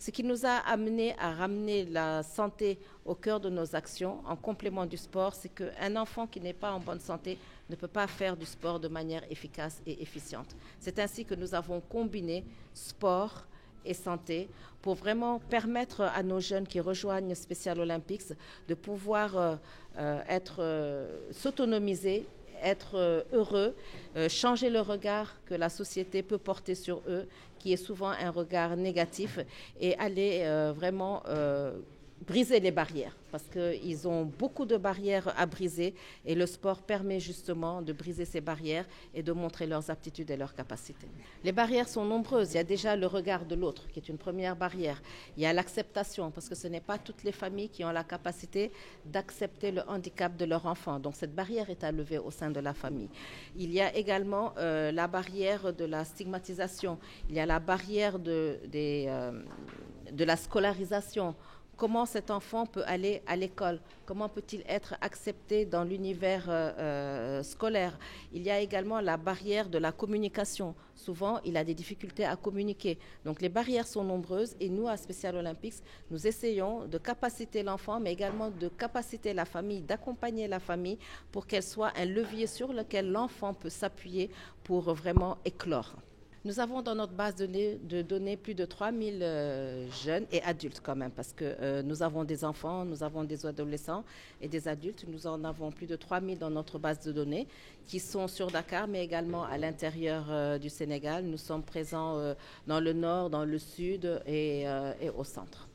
Ce qui nous a amené à ramener la santé au cœur de nos actions, en complément du sport, c'est qu'un enfant qui n'est pas en bonne santé ne peut pas faire du sport de manière efficace et efficiente. C'est ainsi que nous avons combiné sport et santé pour vraiment permettre à nos jeunes qui rejoignent Special Olympics de pouvoir s'autonomiser, être heureux, changer le regard que la société peut porter sur eux, qui est souvent un regard négatif, et aller vraiment briser les barrières, parce qu'ils ont beaucoup de barrières à briser, et le sport permet justement de briser ces barrières et de montrer leurs aptitudes et leurs capacités. Les barrières sont nombreuses. Il y a déjà le regard de l'autre, qui est une première barrière. Il y a l'acceptation, parce que ce n'est pas toutes les familles qui ont la capacité d'accepter le handicap de leur enfant. Donc cette barrière est à lever au sein de la famille. Il y a également la barrière de la stigmatisation. Il y a la barrière de la scolarisation. Comment cet enfant peut aller à l'école? Comment peut-il être accepté dans l'univers scolaire? Il y a également la barrière de la communication. Souvent, il a des difficultés à communiquer. Donc les barrières sont nombreuses, et nous, à Special Olympics, nous essayons de capaciter l'enfant, mais également de capaciter la famille, d'accompagner la famille pour qu'elle soit un levier sur lequel l'enfant peut s'appuyer pour vraiment éclore. Nous avons dans notre base de données plus de 3000 jeunes et adultes quand même, parce que nous avons des enfants, nous avons des adolescents et des adultes. Nous en avons plus de 3000 dans notre base de données qui sont sur Dakar, mais également à l'intérieur du Sénégal. Nous sommes présents dans le nord, dans le sud et au centre.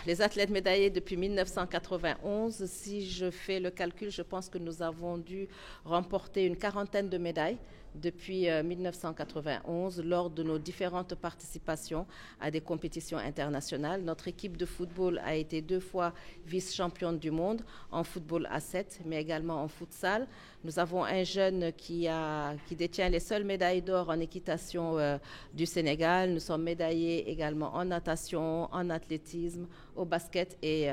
Les athlètes médaillés depuis 1991, si je fais le calcul, je pense que nous avons dû remporter une quarantaine de médailles depuis 1991 lors de nos différentes participations à des compétitions internationales. Notre équipe de football a été 2 fois vice-championne du monde en football à 7, mais également en futsal. Nous avons un jeune qui détient les seules médailles d'or en équitation du Sénégal. Nous sommes médaillés également en natation, en athlétisme, au basket et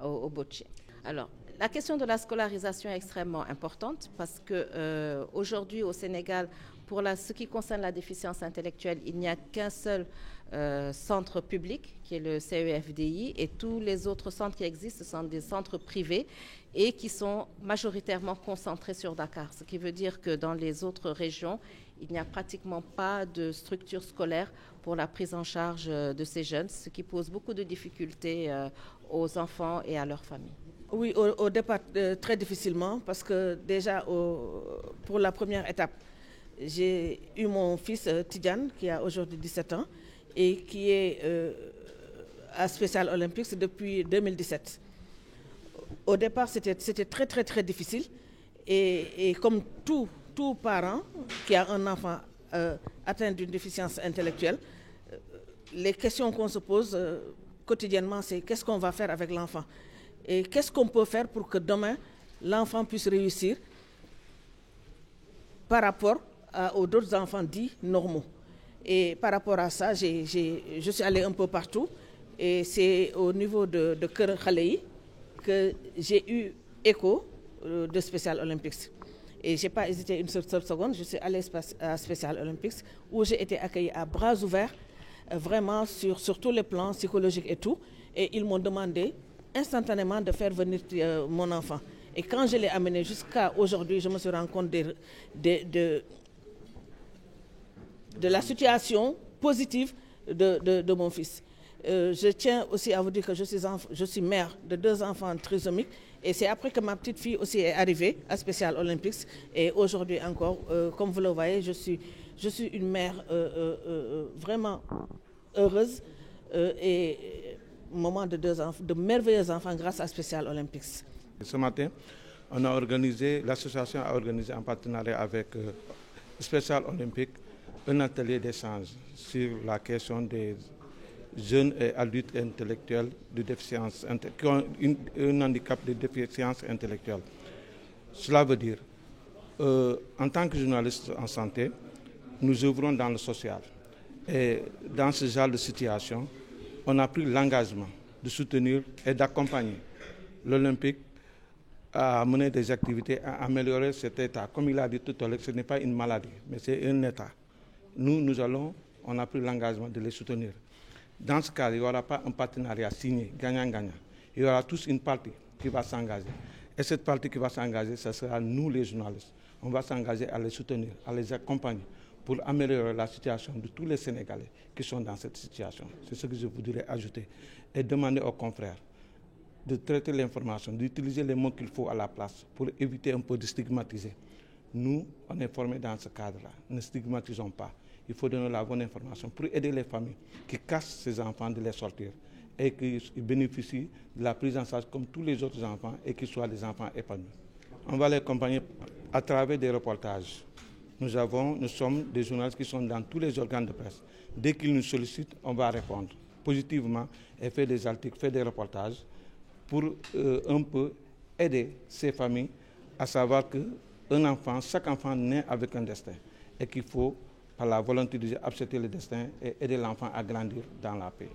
au bocce. Alors, la question de la scolarisation est extrêmement importante, parce qu'aujourd'hui au Sénégal, pour ce qui concerne la déficience intellectuelle, il n'y a qu'un seul centre public qui est le CEFDI, et tous les autres centres qui existent sont des centres privés et qui sont majoritairement concentrés sur Dakar. Ce qui veut dire que dans les autres régions, il n'y a pratiquement pas de structure scolaire pour la prise en charge de ces jeunes, ce qui pose beaucoup de difficultés aux enfants et à leurs familles. Oui, au départ, très difficilement, parce que déjà, pour la première étape, j'ai eu mon fils Tidjane, qui a aujourd'hui 17 ans, et qui est à Special Olympics depuis 2017. Au départ, c'était très, très, très difficile. Et comme tout parent qui a un enfant atteint d'une déficience intellectuelle, les questions qu'on se pose quotidiennement, c'est qu'est-ce qu'on va faire avec l'enfant? Et qu'est-ce qu'on peut faire pour que demain, l'enfant puisse réussir par rapport aux autres enfants dits normaux? Et par rapport à ça, je suis allée un peu partout. Et c'est au niveau de Kër Khaleyi que j'ai eu écho de Special Olympics. Et je n'ai pas hésité une seule seconde. Je suis allée à Special Olympics, où j'ai été accueillie à bras ouverts, vraiment sur tous les plans psychologiques et tout. Et ils m'ont demandé instantanément de faire venir mon enfant. Et quand je l'ai amené jusqu'à aujourd'hui, je me suis rendu compte de la situation positive de mon fils. Je tiens aussi à vous dire que je suis mère de 2 enfants trisomiques, et c'est après que ma petite fille aussi est arrivée à Special Olympics. Et aujourd'hui encore, comme vous le voyez, je suis une mère vraiment heureuse et maman de merveilleux enfants grâce à Special Olympics. Ce matin, l'association a organisé en partenariat avec Special Olympics un atelier d'échange sur la question des jeunes et adultes intellectuels qui ont un handicap de déficience intellectuelle. Cela veut dire, en tant que journaliste en santé, nous œuvrons dans le social. Et dans ce genre de situation, on a pris l'engagement de soutenir et d'accompagner l'Olympique à mener des activités, à améliorer cet état. Comme il a dit tout à l'heure, ce n'est pas une maladie, mais c'est un état. On a pris l'engagement de les soutenir. Dans ce cas, il n'y aura pas un partenariat signé, gagnant-gagnant. Il y aura tous une partie qui va s'engager. Et cette partie qui va s'engager, ce sera nous les journalistes. On va s'engager à les soutenir, à les accompagner pour améliorer la situation de tous les Sénégalais qui sont dans cette situation. C'est ce que je voudrais ajouter. Et demander aux confrères de traiter l'information, d'utiliser les mots qu'il faut à la place pour éviter un peu de stigmatiser. Nous, on est formés dans ce cadre-là. Ne stigmatisons pas. Il faut donner la bonne information pour aider les familles qui cachent ces enfants de les sortir et qui bénéficient de la prise en charge comme tous les autres enfants et qu'ils soient des enfants épanouis. On va les accompagner à travers des reportages. Nous sommes des journalistes qui sont dans tous les organes de presse. Dès qu'ils nous sollicitent, on va répondre positivement et faire des articles, faire des reportages pour un peu aider ces familles à savoir qu'un enfant, chaque enfant naît avec un destin et qu'il faut, par la volonté de Dieu, accepter le destin et aider l'enfant à grandir dans la paix.